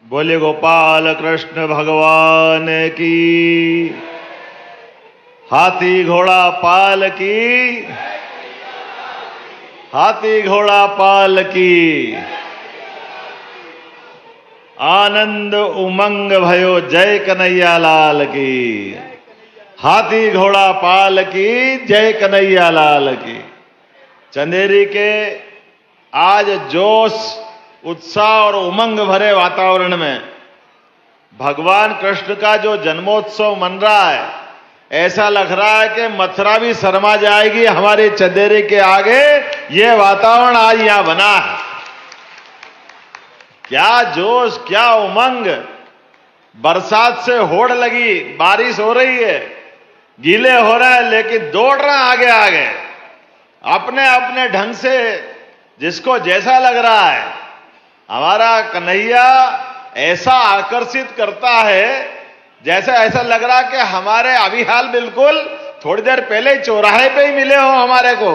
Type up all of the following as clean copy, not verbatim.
बोले गोपाल कृष्ण भगवान की। हाथी घोड़ा पाल की। हाथी घोड़ा पाल की। आनंद उमंग भयो जय कन्हैया लाल की। हाथी घोड़ा पाल की जय कन्हैया लाल की। चंदेरी के आज जोश उत्साह और उमंग भरे वातावरण में भगवान कृष्ण का जो जन्मोत्सव मन रहा है, ऐसा लग रहा है कि मथुरा भी शर्मा जाएगी हमारे चंदेरी के आगे। ये वातावरण आज यहां बना है। क्या जोश, क्या उमंग। बरसात से होड़ लगी, बारिश हो रही है, गीले हो रहे हैं, लेकिन दौड़ रहे हैं आगे आगे अपने अपने ढंग से, जिसको जैसा लग रहा है। हमारा कन्हैया ऐसा आकर्षित करता है, जैसा ऐसा लग रहा कि हमारे अभी हाल बिल्कुल थोड़ी देर पहले चौराहे पे ही मिले हो हमारे को,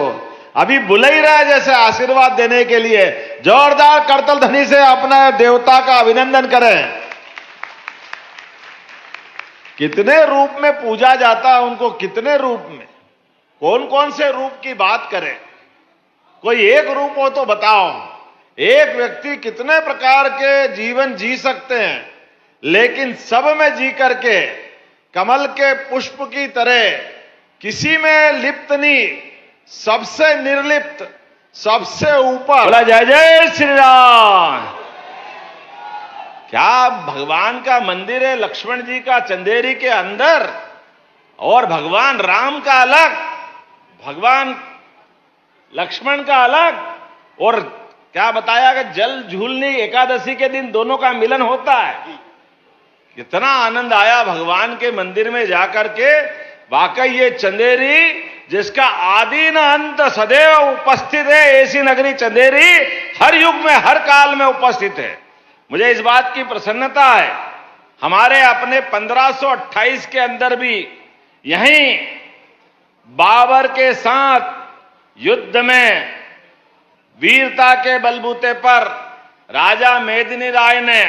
अभी बुला ही रहा है जैसे आशीर्वाद देने के लिए। जोरदार करतल ध्वनि से अपना देवता का अभिनंदन करें। कितने रूप में पूजा जाता है उनको, कितने रूप में, कौन कौन से रूप की बात करें। कोई एक रूप हो तो बताओ। एक व्यक्ति कितने प्रकार के जीवन जी सकते हैं, लेकिन सब में जी करके कमल के पुष्प की तरह किसी में लिप्त नहीं, सबसे निर्लिप्त, सबसे ऊपर। बोला जय जय श्री राम। क्या भगवान का मंदिर है लक्ष्मण जी का चंदेरी के अंदर, और भगवान राम का अलग, भगवान लक्ष्मण का अलग। और क्या बताया कि जल झूलनी एकादशी के दिन दोनों का मिलन होता है। कितना आनंद आया भगवान के मंदिर में जाकर के। वाकई ये चंदेरी, जिसका आदि न अंत सदैव उपस्थित है, ऐसी नगरी चंदेरी हर युग में हर काल में उपस्थित है। मुझे इस बात की प्रसन्नता है, हमारे अपने 1528 के अंदर भी यहीं बाबर के साथ युद्ध में वीरता के बलबूते पर राजा मेदिनी राय ने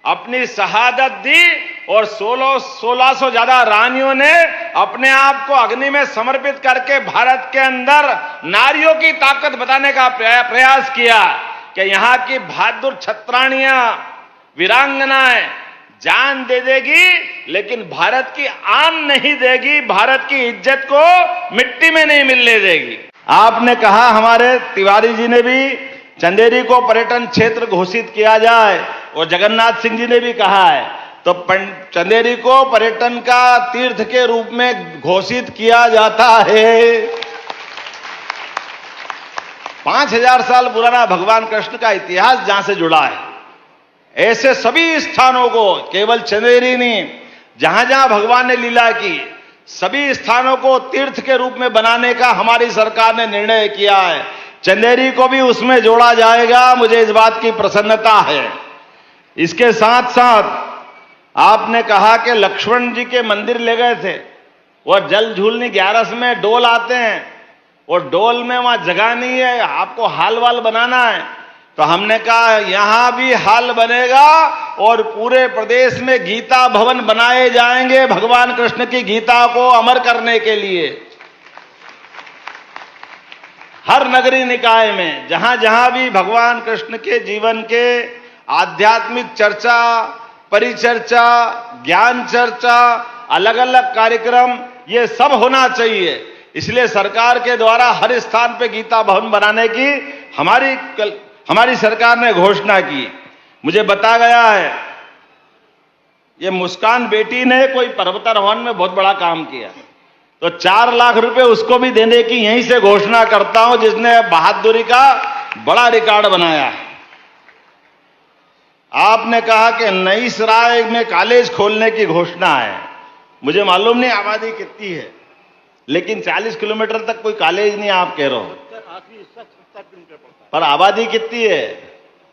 अपनी शहादत दी, और 1600 ज्यादा रानियों ने अपने आप को अग्नि में समर्पित करके भारत के अंदर नारियों की ताकत बताने का प्रयास किया कि यहाँ की बहादुर छत्राणियां, वीरांगनाएं जान दे देगी, लेकिन भारत की आन नहीं देगी, भारत की इज्जत को मिट्टी में नहीं मिलने देगी। आपने कहा, हमारे तिवारी जी ने भी चंदेरी को पर्यटन क्षेत्र घोषित किया जाए, और जगन्नाथ सिंह जी ने भी कहा है, तो चंदेरी को पर्यटन का तीर्थ के रूप में घोषित किया जाता है। 5000 साल पुराना भगवान कृष्ण का इतिहास जहां से जुड़ा है, ऐसे सभी स्थानों को, केवल चंदेरी नहीं, जहां जहां भगवान ने लीला की, सभी स्थानों को तीर्थ के रूप में बनाने का हमारी सरकार ने निर्णय किया है। चंदेरी को भी उसमें जोड़ा जाएगा। मुझे इस बात की प्रसन्नता है। इसके साथ साथ आपने कहा कि लक्ष्मण जी के मंदिर ले गए थे, और जल झूलनी 11 में डोल आते हैं, और डोल में वहां जगह नहीं है, आपको हाल वाल बनाना है। तो हमने कहा यहां भी हाल बनेगा, और पूरे प्रदेश में गीता भवन बनाए जाएंगे भगवान कृष्ण की गीता को अमर करने के लिए। हर नगरी निकाय में जहां जहां भी भगवान कृष्ण के जीवन के आध्यात्मिक चर्चा, परिचर्चा, ज्ञान चर्चा, अलग अलग कार्यक्रम, ये सब होना चाहिए। इसलिए सरकार के द्वारा हर स्थान पे गीता भवन बनाने की हमारी सरकार ने घोषणा की। मुझे बता गया है, ये मुस्कान बेटी ने कोई पर्वतारोहण में बहुत बड़ा काम किया, तो 4 लाख रुपए उसको भी देने की यहीं से घोषणा करता हूं, जिसने बहादुरी का बड़ा रिकॉर्ड बनाया है। आपने कहा कि नई सराय में कॉलेज खोलने की घोषणा है। मुझे मालूम नहीं आबादी कितनी है, लेकिन 40 किलोमीटर तक कोई कॉलेज नहीं, आप कह रहे हो, पर आबादी कितनी है?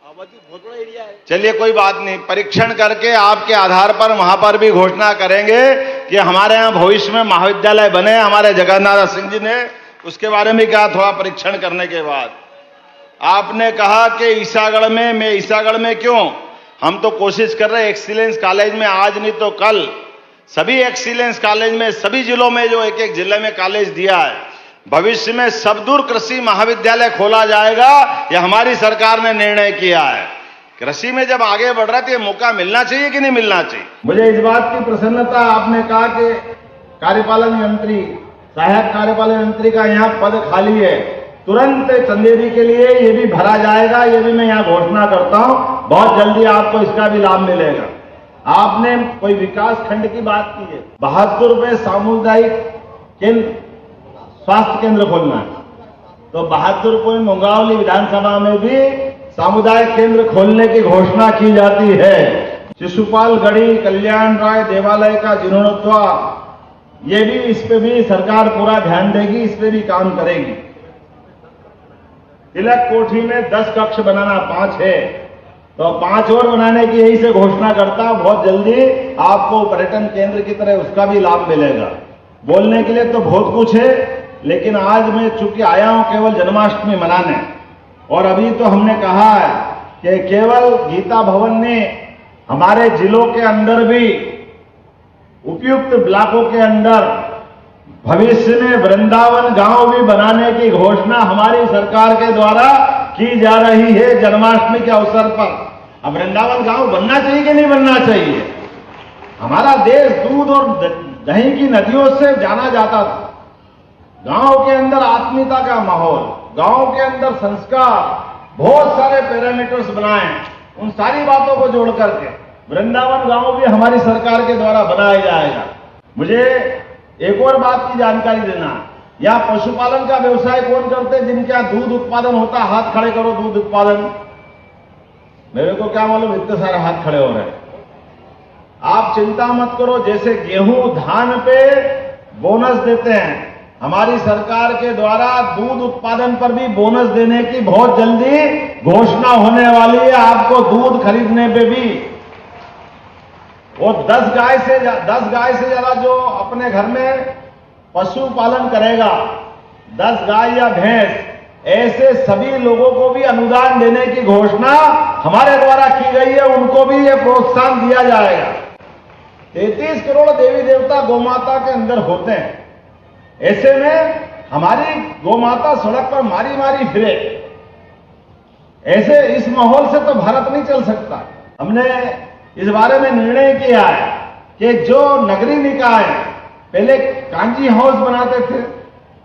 आबादी बहुत बड़ा एरिया है। चलिए कोई बात नहीं, परीक्षण करके आपके आधार पर वहां पर भी घोषणा करेंगे कि हमारे यहाँ भविष्य में महाविद्यालय बने। हमारे जगन्नाथ सिंह जी ने उसके बारे में कहा, थोड़ा परीक्षण करने के बाद। आपने कहा कि ईसागढ़ में, मैं ईसागढ़ में क्यों, हम तो कोशिश कर रहे हैं एक्सीलेंस कॉलेज में आज नहीं तो कल सभी एक्सीलेंस कॉलेज में सभी जिलों में जो एक एक जिले में कॉलेज दिया है, भविष्य में सबदूर कृषि महाविद्यालय खोला जाएगा। यह हमारी सरकार ने निर्णय किया है। कृषि में जब आगे बढ़ रहा है तो ये मौका मिलना चाहिए कि नहीं मिलना चाहिए। मुझे इस बात की प्रसन्नता, आपने कहा कि कार्यपालन यंत्री, सहायक कार्यपालन यंत्री का यहाँ पद खाली है, तुरंत चंदेरी के लिए ये भी भरा जाएगा। ये भी मैं यहाँ घोषणा करता हूँ, बहुत जल्दी आपको इसका भी लाभ मिलेगा। आपने कोई विकास खंड की बात की है, 72 रुपए सामुदायिक केंद्र स्वास्थ्य केंद्र खोलना है, तो 72 रुपए मुंगावली विधानसभा में भी सामुदायिक केंद्र खोलने की घोषणा की जाती है। शिशुपाल गढ़ी कल्याण राय देवालय का जीर्णोद्धार, ये भी, इस पे भी सरकार पूरा ध्यान देगी, इस पे भी काम करेगी। तिलक कोठी में 10 कक्ष बनाना, 5 है, तो 5 और बनाने की यही से घोषणा करता हूं। बहुत जल्दी आपको पर्यटन केंद्र की तरह उसका भी लाभ मिलेगा। बोलने के लिए तो बहुत कुछ है, लेकिन आज मैं चूंकि आया हूं केवल जन्माष्टमी मनाने, और अभी तो हमने कहा है कि केवल गीता भवन ने हमारे जिलों के अंदर भी उपयुक्त ब्लॉकों के अंदर भविष्य में वृंदावन गांव भी बनाने की घोषणा हमारी सरकार के द्वारा की जा रही है जन्माष्टमी के अवसर पर। अब वृंदावन गांव बनना चाहिए कि नहीं बनना चाहिए? हमारा देश दूध और दही की नदियों से जाना जाता था। गांव के अंदर आत्मीयता का माहौल, गांव के अंदर संस्कार, बहुत सारे पैरामीटर्स बनाए, उन सारी बातों को जोड़ करके वृंदावन गांव भी हमारी सरकार के द्वारा बनाया जाएगा। मुझे एक और बात की जानकारी देना, यहाँ पशुपालन का व्यवसाय कौन करते हैं? जिनके यहाँ दूध उत्पादन होता है, हाथ खड़े करो। दूध उत्पादन, मेरे को क्या मालूम इतने सारे हाथ खड़े हो रहे हैं। आप चिंता मत करो, जैसे गेहूं धान पे बोनस देते हैं, हमारी सरकार के द्वारा दूध उत्पादन पर भी बोनस देने की बहुत जल्दी घोषणा होने वाली है। आपको दूध खरीदने पे भी, और 10 गाय से ज्यादा जो अपने घर में पशु पालन करेगा, 10 गाय या भैंस, ऐसे सभी लोगों को भी अनुदान देने की घोषणा हमारे द्वारा की गई है। उनको भी ये प्रोत्साहन दिया जाएगा। 33 करोड़ देवी देवता गौमाता के अंदर होते हैं, ऐसे में हमारी गौमाता सड़क पर मारी मारी फिरे, ऐसे इस माहौल से तो भारत नहीं चल सकता। हमने इस बारे में निर्णय किया है कि जो नगरीय निकाय पहले कांजी हाउस बनाते थे,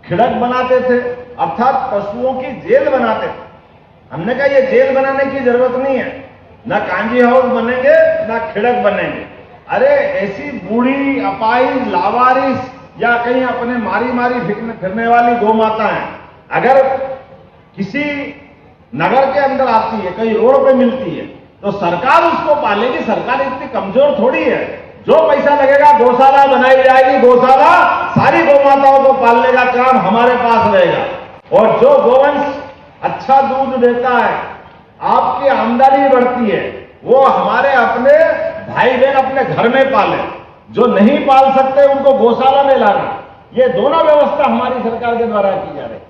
खिड़क बनाते थे, अर्थात पशुओं की जेल बनाते थे, हमने कहा ये जेल बनाने की जरूरत नहीं है, ना कांजी हाउस बनेंगे ना खिड़क बनेंगे। अरे ऐसी बूढ़ी अपाहिज लावारिस या कहीं अपने मारी मारी फिरने वाली गौ माता है, अगर किसी नगर के अंदर आती है, कहीं रोड पे मिलती है, तो सरकार उसको पालेगी। सरकार इतनी कमजोर थोड़ी है। जो पैसा लगेगा गौशाला बनाई जाएगी, गौशाला सारी गौ माताओं को पालने का काम हमारे पास रहेगा। और जो गोवंश अच्छा दूध देता है, आपकी आमदनी बढ़ती है, वो हमारे अपने भाई बहन अपने घर में पाले। जो नहीं पाल सकते उनको गौशाला में लाना, ये दोनों व्यवस्था हमारी सरकार के द्वारा की जा रही है।